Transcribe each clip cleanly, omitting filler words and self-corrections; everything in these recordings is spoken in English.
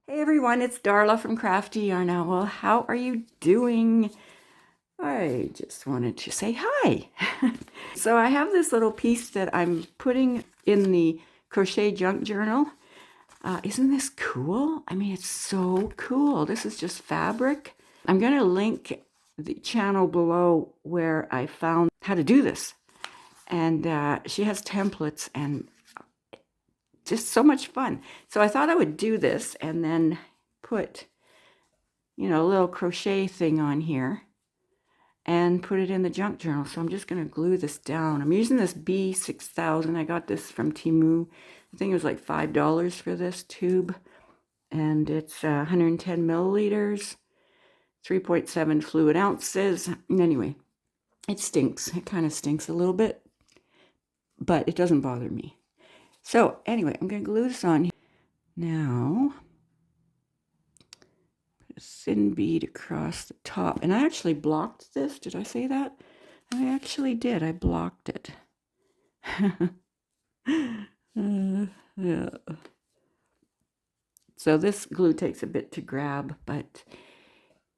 Hey everyone, it's Darla from Crafty Yarn Owl. How are you doing? I just wanted to say hi. So I have this little piece that I'm putting in the crochet junk journal. Isn't this cool? I mean, it's so cool. This is just fabric. I'm going to link the channel below where I found how to do this. And she has templates and just so much fun. So I thought I would do this and then put, a little crochet thing on here and put it in the junk journal. So I'm just going to glue this down. I'm using this B6000. I got this from Temu. I think it was like $5 for this tube. And it's 110 milliliters, 3.7 fluid ounces. And anyway, it stinks. It kind of stinks a little bit, but it doesn't bother me. So anyway, I'm going to glue this on now. Put a thin bead across the top. And I actually blocked this. Did I say that? I actually did. I blocked it. Yeah. So this glue takes a bit to grab, but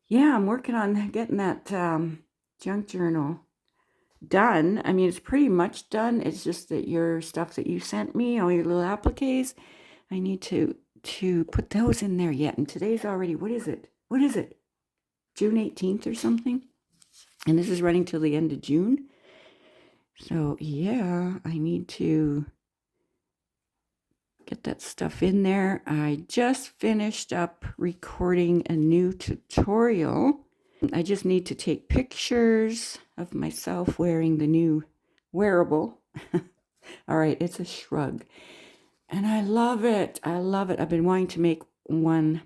yeah, I'm working on getting that junk journal done. I mean, it's pretty much done. It's just that your stuff that you sent me, all your little appliques, I need to put those in there yet. And today's already, what is it? June 18th or something? And this is running till the end of June. So yeah, I need to get that stuff in there. I just finished up recording a new tutorial. I just need to take pictures of myself wearing the new wearable. All right, it's a Shrug. And I love it. I love it. I've been wanting to make one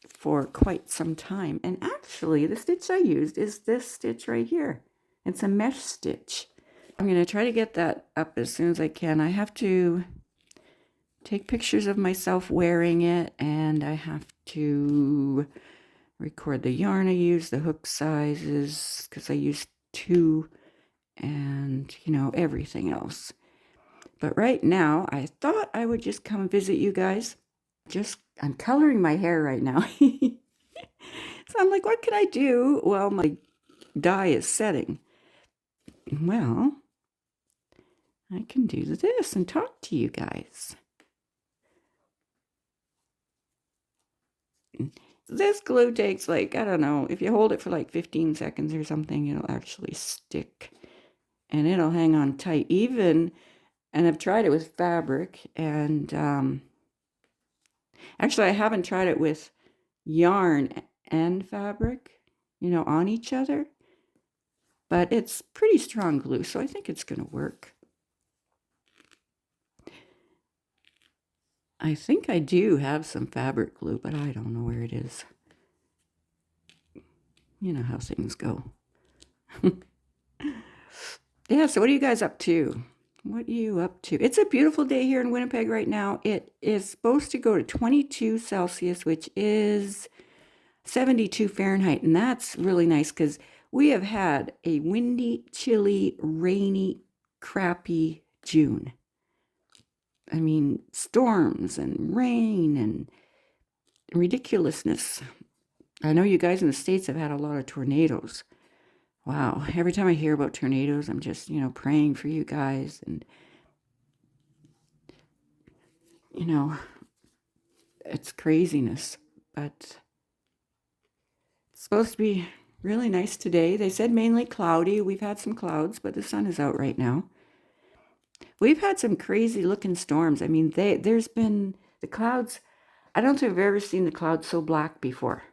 for quite some time. And actually, the stitch I used is this stitch right here. It's a mesh stitch. I'm going to try to get that up as soon as I can. I have to take pictures of myself wearing it, and I have to record the yarn I use, the hook sizes, because I used 2, and, everything else. But right now, I thought I would just come visit you guys. I'm coloring my hair right now. So I'm like, what can I do? Well, my dye is setting. Well, I can do this and talk to you guys. This glue takes I don't know, if you hold it for 15 seconds or something, it'll actually stick. And it'll hang on tight and I've tried it with fabric, and actually I haven't tried it with yarn and fabric, on each other. But it's pretty strong glue, so I think it's going to work. I think I do have some fabric glue, but I don't know where it is. You know how things go. Yeah, so what are you guys up to? What are you up to? It's a beautiful day here in Winnipeg right now. It is supposed to go to 22 Celsius, which is 72 Fahrenheit. And that's really nice because we have had a windy, chilly, rainy, crappy June. I mean, storms and rain and ridiculousness. I know you guys in the States have had a lot of tornadoes. Wow. Every time I hear about tornadoes, I'm just, praying for you guys. And, it's craziness. But it's supposed to be really nice today. They said mainly cloudy. We've had some clouds, but the sun is out right now. We've had some crazy looking storms. I mean, there's been the clouds. I don't think I've ever seen the clouds so black before.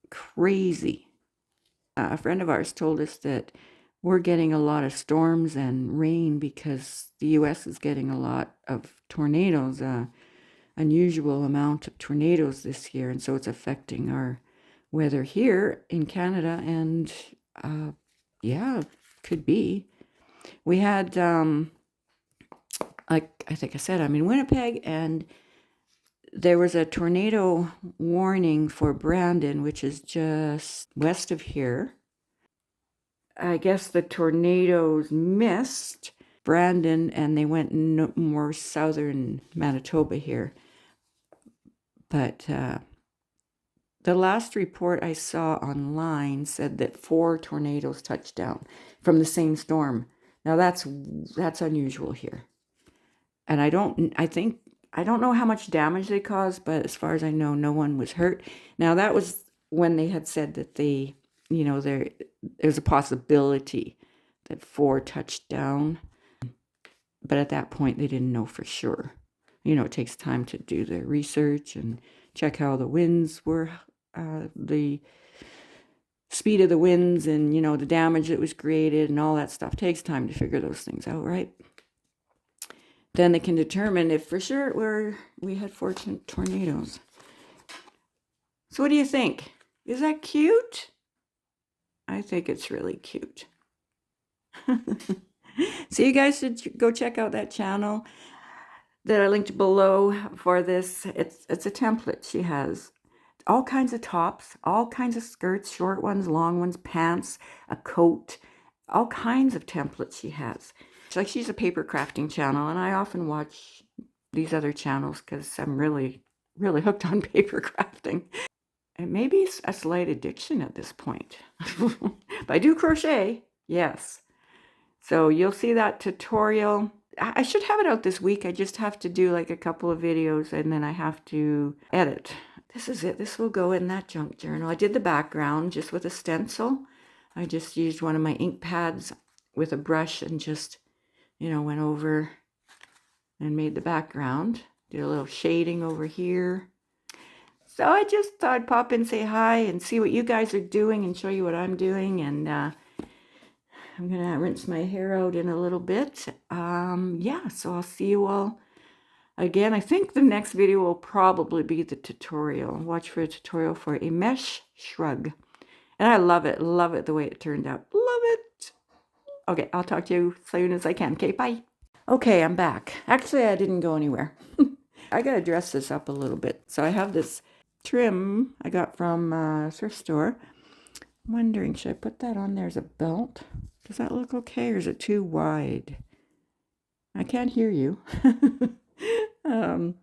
Crazy. A friend of ours told us that we're getting a lot of storms and rain because the U.S. is getting a lot of tornadoes, unusual amount of tornadoes this year, and so it's affecting our weather here in Canada. And yeah, could be. We had, like I think I said, I'm in Winnipeg, and there was a tornado warning for Brandon, which is just west of here. I guess the tornadoes missed Brandon, and they went more southern Manitoba here. But the last report I saw online said that 4 tornadoes touched down from the same storm. Now that's unusual here. And I don't know how much damage they caused, but as far as I know, no one was hurt. Now that was when they had said that they, you know, there's a possibility that 4 touched down. But at that point, they didn't know for sure. You know, it takes time to do the research and check how the winds were, the speed of the winds, and, you know, the damage that was created and all that stuff. It takes time to figure those things out, right? Then they can determine if for sure we had 4 tornadoes. So what do you think? Is that cute? I think it's really cute. So you guys should go check out that channel that I linked below for this. It's a template. She has all kinds of tops, all kinds of skirts, short ones, long ones, pants, a coat, all kinds of templates she has. It's like she's a paper crafting channel, and I often watch these other channels because I'm really, really hooked on paper crafting. And maybe it's a slight addiction at this point. But I do crochet, yes. So you'll see that tutorial. I should have it out this week. I just have to do like a couple of videos, and then I have to edit. This is it. This will go in that junk journal. I did the background just with a stencil. I just used one of my ink pads with a brush and just, you know, went over and made the background. Did a little shading over here. So I just thought I'd pop in, say hi, and see what you guys are doing and show you what I'm doing. And I'm going to rinse my hair out in a little bit. Yeah, so I'll see you all again. I think the next video will probably be the tutorial. Watch for a tutorial for a mesh shrug. And I love it the way it turned out. Love it. Okay, I'll talk to you as soon as I can. Okay, bye. Okay, I'm back. Actually, I didn't go anywhere. I got to dress this up a little bit. So I have this trim I got from a thrift store. I'm wondering, should I put that on there as a belt? Does that look okay, or is it too wide? I can't hear you. I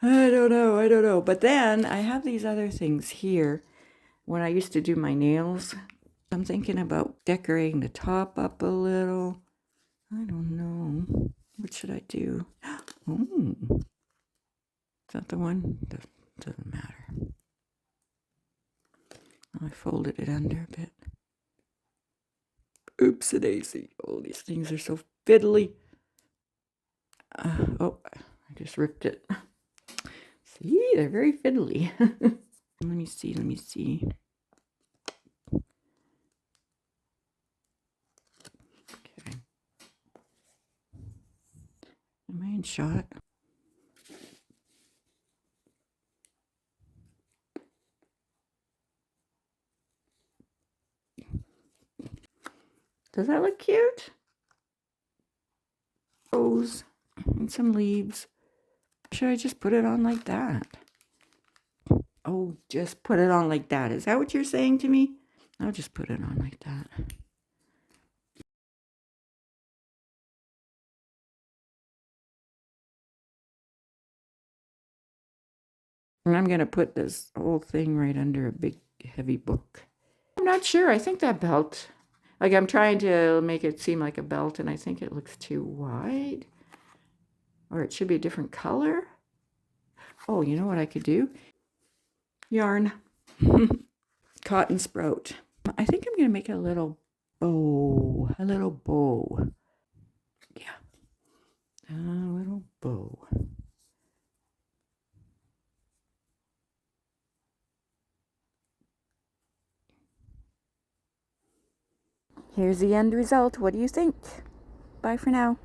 don't know. But then I have these other things here. When I used to do my nails, I'm thinking about decorating the top up a little. I don't know. What should I do? Oh, is that the one? Doesn't matter. I folded it under a bit. Oopsie daisy. Oh, these things are so fiddly. Oh, I just ripped it. See, they're very fiddly. Let me see. Okay. Am I in shot? Does that look cute? Rose and some leaves. Should I just put it on like that? Oh, just put it on like that. Is that what you're saying to me? I'll just put it on like that. And I'm going to put this whole thing right under a big, heavy book. I'm not sure. I think that belt, like I'm trying to make it seem like a belt, and I think it looks too wide. Or it should be a different color. Oh, you know what I could do? Yarn. Cotton sprout. I think I'm going to make a little bow. A little bow. Yeah. A little bow. Here's the end result. What do you think? Bye for now.